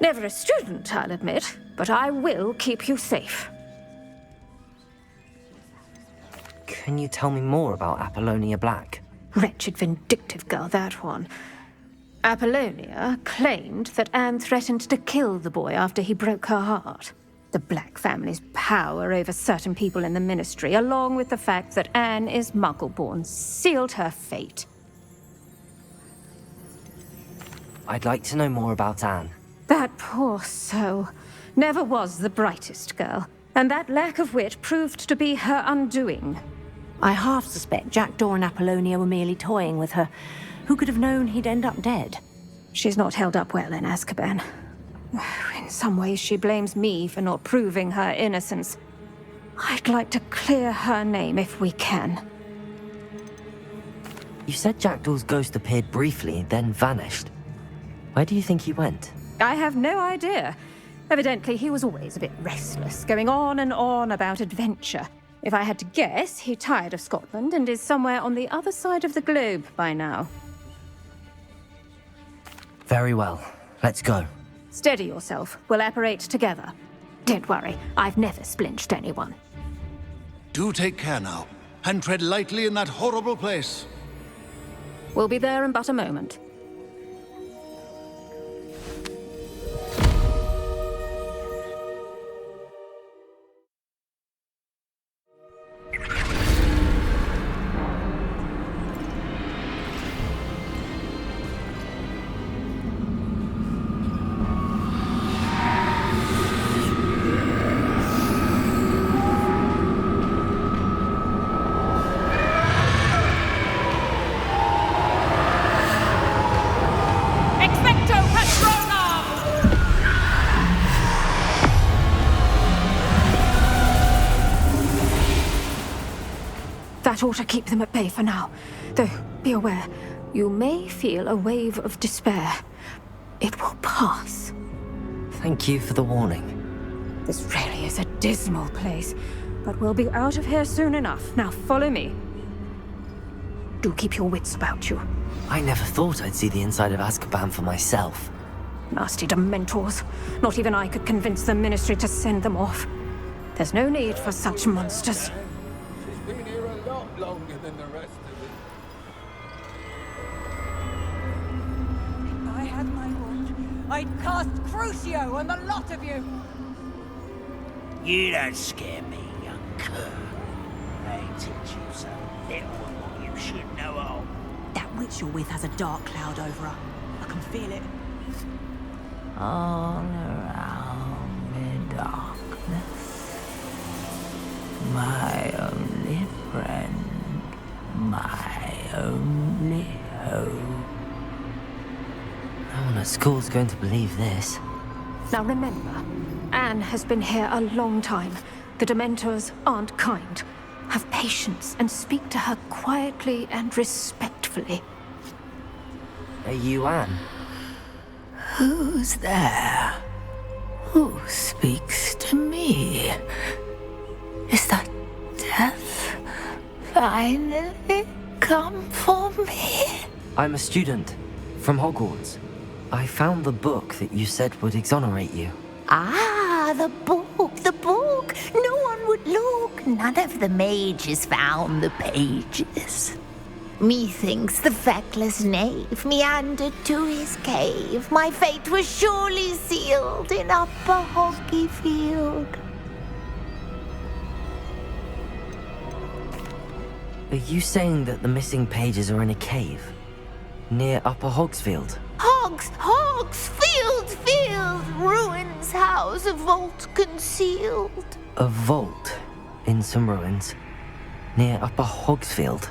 Never a student, I'll admit, but I will keep you safe. Can you tell me more about Apollonia Black? Wretched, vindictive girl, that one. Apollonia claimed that Anne threatened to kill the boy after he broke her heart. The Black family's power over certain people in the Ministry, along with the fact that Anne is Muggle-born, sealed her fate. I'd like to know more about Anne. That poor soul never was the brightest girl, and that lack of wit proved to be her undoing. I half suspect Jackdaw and Apollonia were merely toying with her. Who could have known he'd end up dead? She's not held up well in Azkaban. In some ways, she blames me for not proving her innocence. I'd like to clear her name if we can. You said Jackdaw's ghost appeared briefly, then vanished. Where do you think he went? I have no idea. Evidently, he was always a bit restless, going on and on about adventure. If I had to guess, he tired of Scotland and is somewhere on the other side of the globe by now. Very well. Let's go. Steady yourself. We'll apparate together. Don't worry, I've never splinched anyone. Do take care now, and tread lightly in that horrible place. We'll be there in but a moment. That ought to keep them at bay for now. Though, be aware, you may feel a wave of despair. It will pass. Thank you for the warning. This really is a dismal place, but we'll be out of here soon enough. Now follow me. Do keep your wits about you. I never thought I'd see the inside of Azkaban for myself. Nasty Dementors. Not even I could convince the Ministry to send them off. There's no need for such monsters. She's been here a lot longer than the rest of it. If I had my watch, I'd cast Crucio on the lot of you. You don't scare me, young cur. They teach you so little of what you should know all. That witch you're with has a dark cloud over her. I can feel it. All around me darkness. My only friend, my only hope. No one has school's going to believe this. Now remember, Anne has been here a long time. The Dementors aren't kind. Have patience and speak to her quietly and respectfully. Are you Anne? Who's there? Who speaks to me? Is that death finally come for me? I'm a student from Hogwarts. I found the book that you said would exonerate you. Ah, the book, the book. No one would look. None of the mages found the pages. Methinks the feckless knave meandered to his cave. My fate was surely sealed in Upper Hoggyfield. Are you saying that the missing pages are in a cave? Near Upper Hogsfield? Field, ruins house, a vault concealed. A vault in some ruins? Near Upper Hogsfield?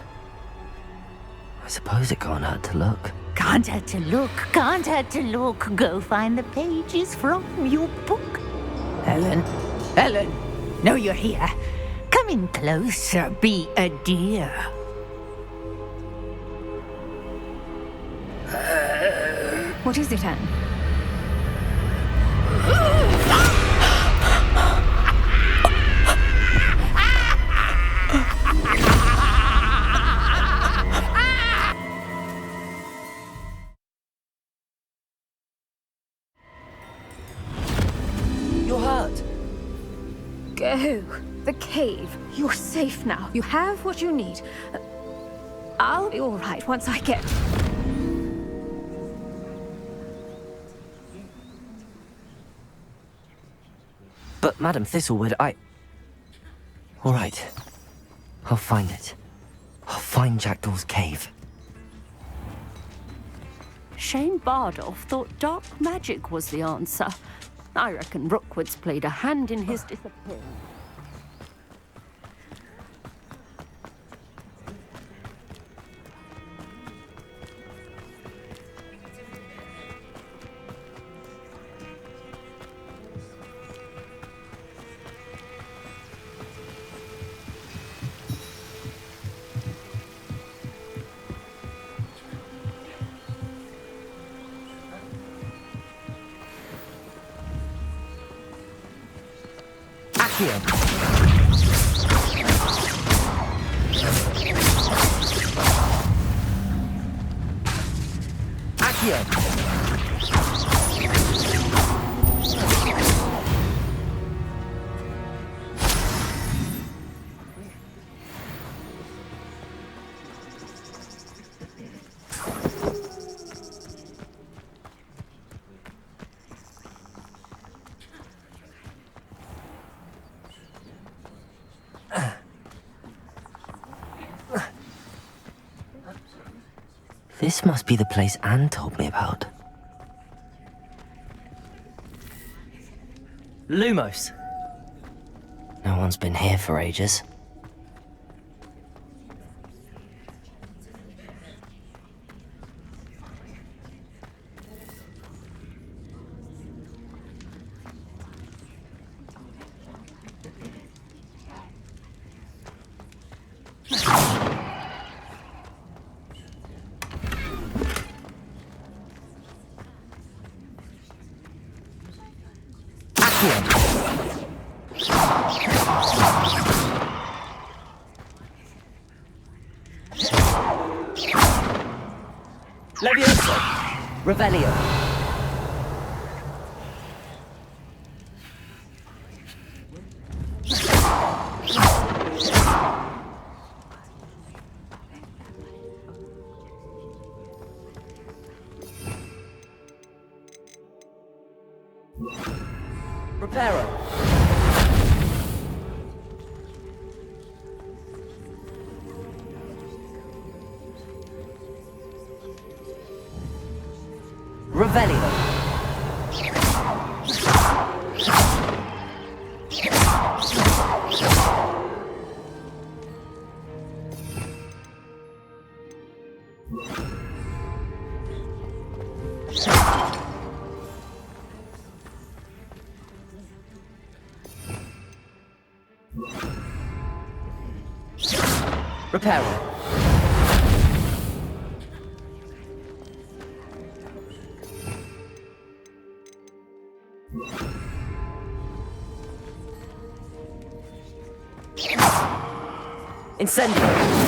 I suppose it can't hurt to look. Can't hurt to look. Go find the pages from your book. Helen, no, you're here. Come in closer, be a dear. What is it, Anne? You're hurt. Go. The cave. You're safe now. You have what you need. I'll be all right once I get... But Madam Thistlewood, All right. I'll find it. I'll find Jackdaw's cave. Shane Bardolph thought dark magic was the answer. I reckon Rookwood's played a hand in his disappearance. Accio. This must be the place Anne told me about. Lumos. No one's been here for ages. Levioso! Revelio! Reparo! Revelio. Repairer. Incendio.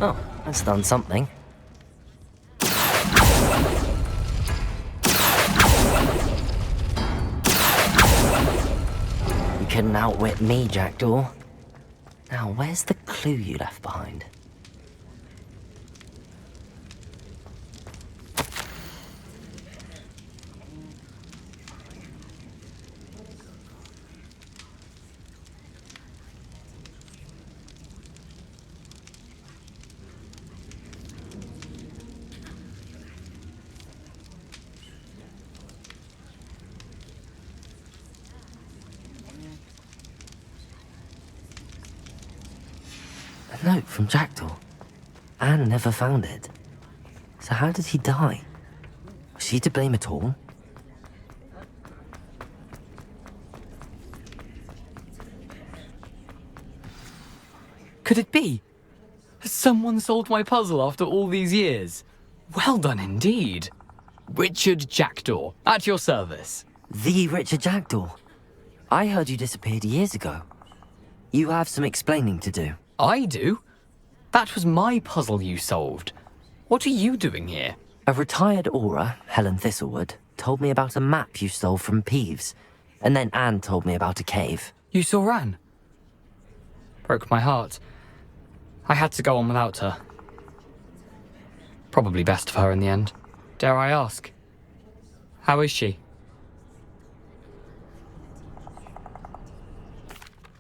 Oh, that's done something. You couldn't outwit me, Jackdaw. Now, where's the clue you left behind? A note from Jackdaw. Anne never found it. So how did he die? Was she to blame at all? Could it be? Has someone solved my puzzle after all these years? Well done indeed. Richard Jackdaw, at your service. The Richard Jackdaw? I heard you disappeared years ago. You have some explaining to do. I do? That was my puzzle you solved. What are you doing here? A retired aura, Helen Thistlewood, told me about a map you stole from Peeves. And then Anne told me about a cave. You saw Anne? Broke my heart. I had to go on without her. Probably best for her in the end. Dare I ask? How is she?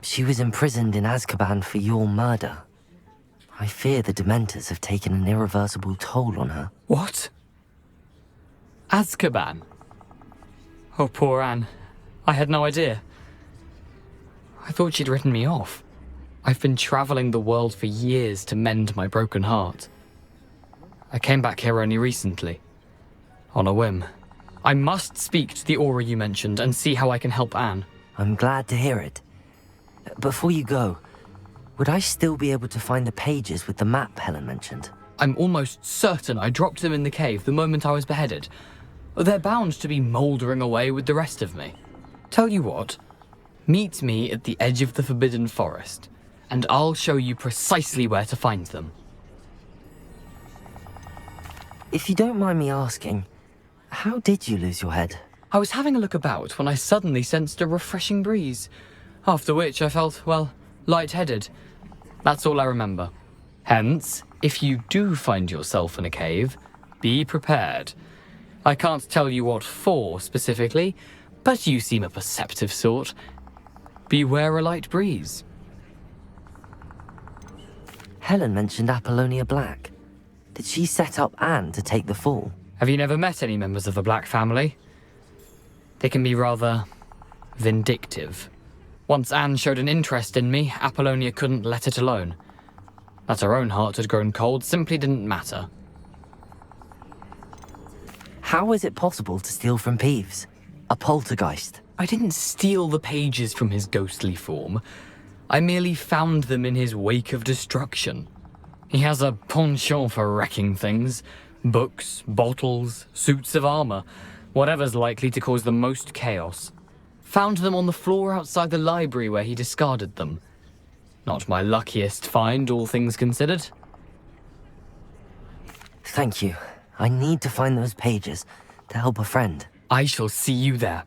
She was imprisoned in Azkaban for your murder. I fear the Dementors have taken an irreversible toll on her. What? Azkaban? Oh, poor Anne. I had no idea. I thought she'd written me off. I've been traveling the world for years to mend my broken heart. I came back here only recently. On a whim. I must speak to the aura you mentioned and see how I can help Anne. I'm glad to hear it. Before you go, would I still be able to find the pages with the map Helen mentioned? I'm almost certain I dropped them in the cave the moment I was beheaded. They're bound to be mouldering away with the rest of me. Tell you what, meet me at the edge of the Forbidden Forest, and I'll show you precisely where to find them. If you don't mind me asking, how did you lose your head? I was having a look about when I suddenly sensed a refreshing breeze, after which I felt, well, lightheaded. That's all I remember. Hence, if you do find yourself in a cave, be prepared. I can't tell you what for specifically, but you seem a perceptive sort. Beware a light breeze. Helen mentioned Apollonia Black. Did she set up Anne to take the fall? Have you never met any members of the Black family? They can be rather vindictive. Once Anne showed an interest in me, Apollonia couldn't let it alone. That her own heart had grown cold simply didn't matter. How is it possible to steal from Peeves? A poltergeist? I didn't steal the pages from his ghostly form. I merely found them in his wake of destruction. He has a penchant for wrecking things. Books, bottles, suits of armor. Whatever's likely to cause the most chaos. Found them on the floor outside the library where he discarded them. Not my luckiest find, all things considered. Thank you. I need to find those pages to help a friend. I shall see you there.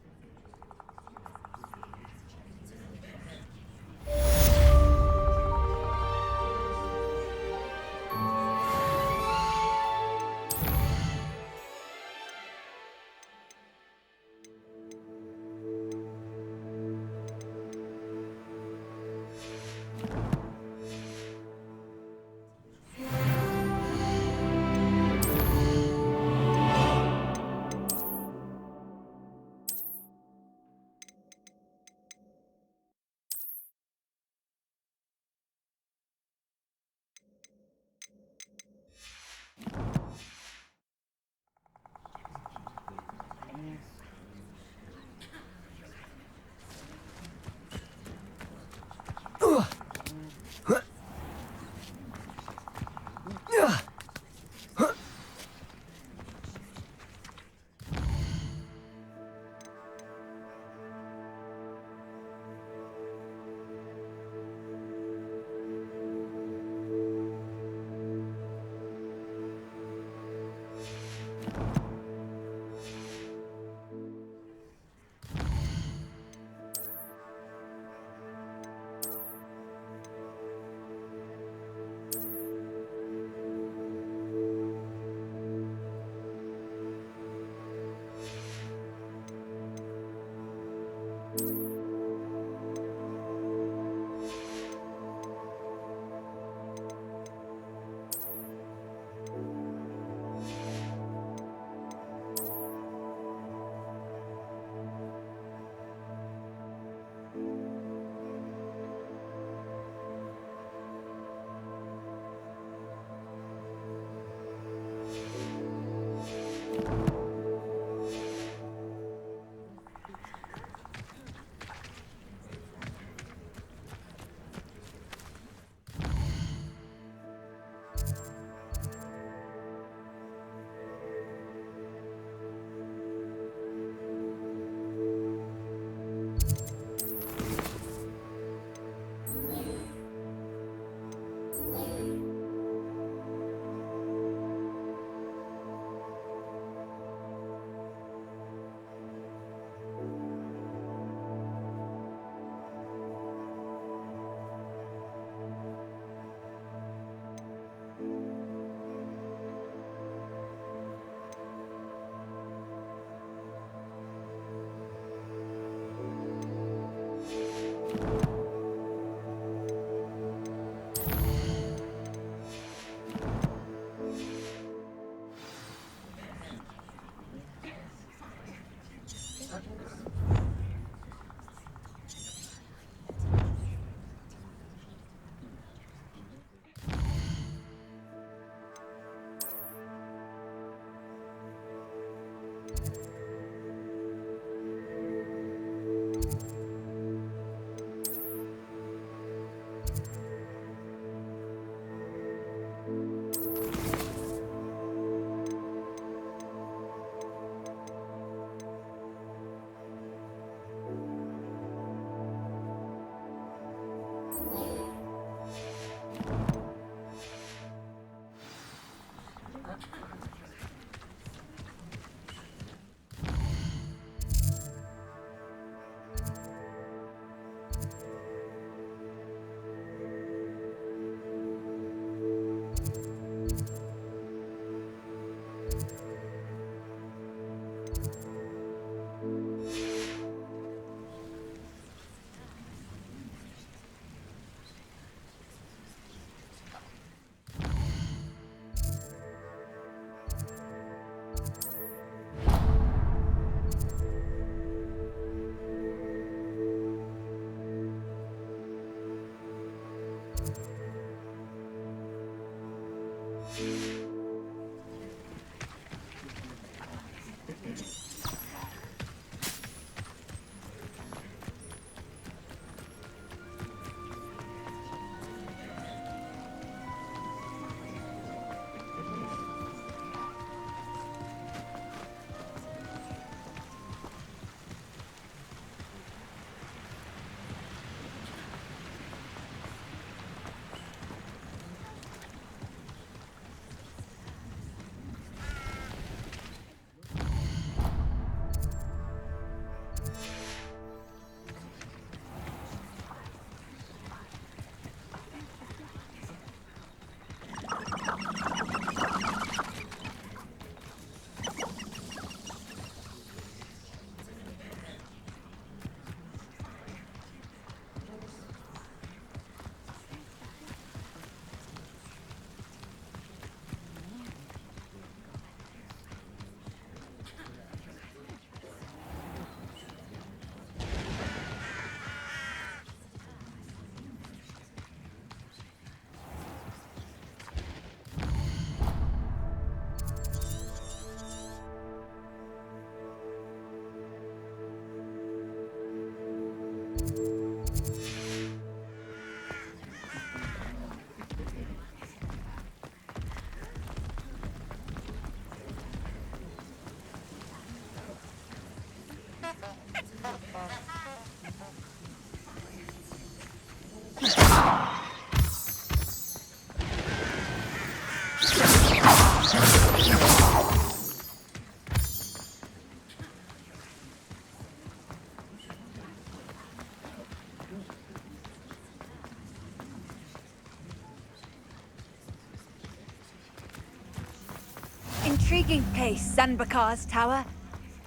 intriguing place, Zanbakar's tower.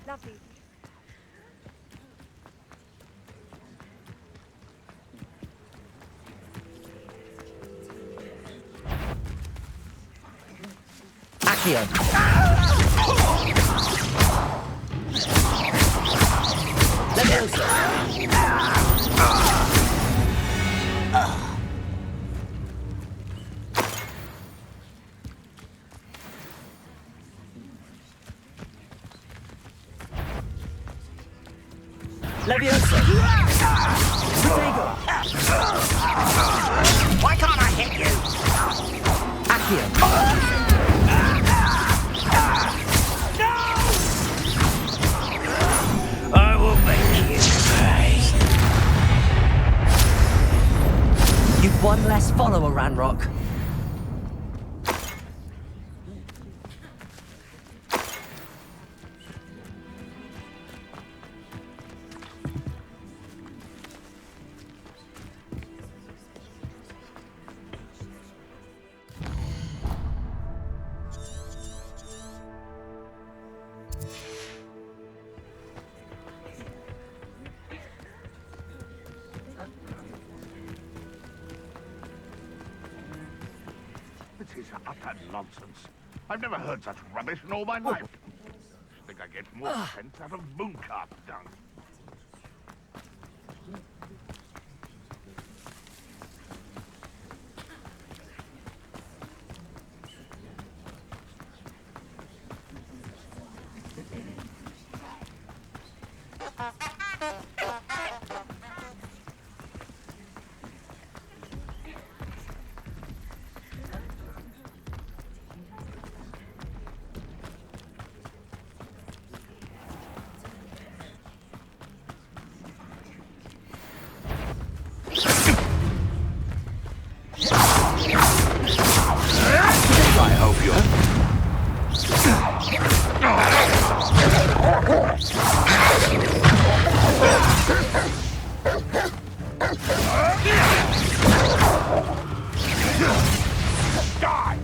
Lovely. Accio. Leviosa! Protego! Why can't I hit you? Accio! I will make you pay. You've one less follower, Ranrock. It is utter nonsense. I've never heard such rubbish in all my life. I think I get more sense out of mooncalf dung. I hope you're... Die!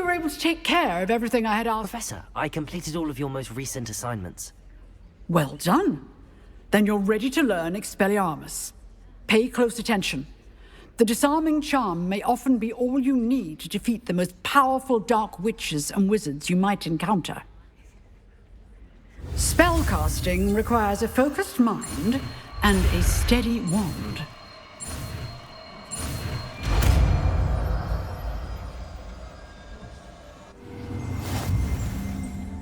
you were able to take care of everything I had asked. Professor, I completed all of your most recent assignments. Well done. Then you're ready to learn Expelliarmus. Pay close attention. The disarming charm may often be all you need to defeat the most powerful dark witches and wizards you might encounter. Spellcasting requires a focused mind and a steady wand.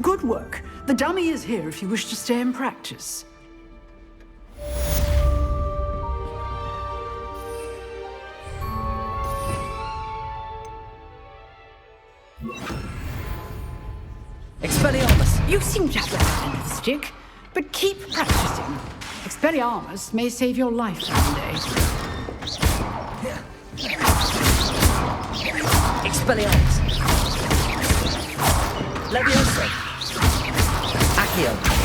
Good work. The dummy is here if you wish to stay and practice. Expelliarmus! You seem to have the end of the stick, but keep practicing. Expelliarmus may save your life someday. Expelliarmus! Leviosa! Accio!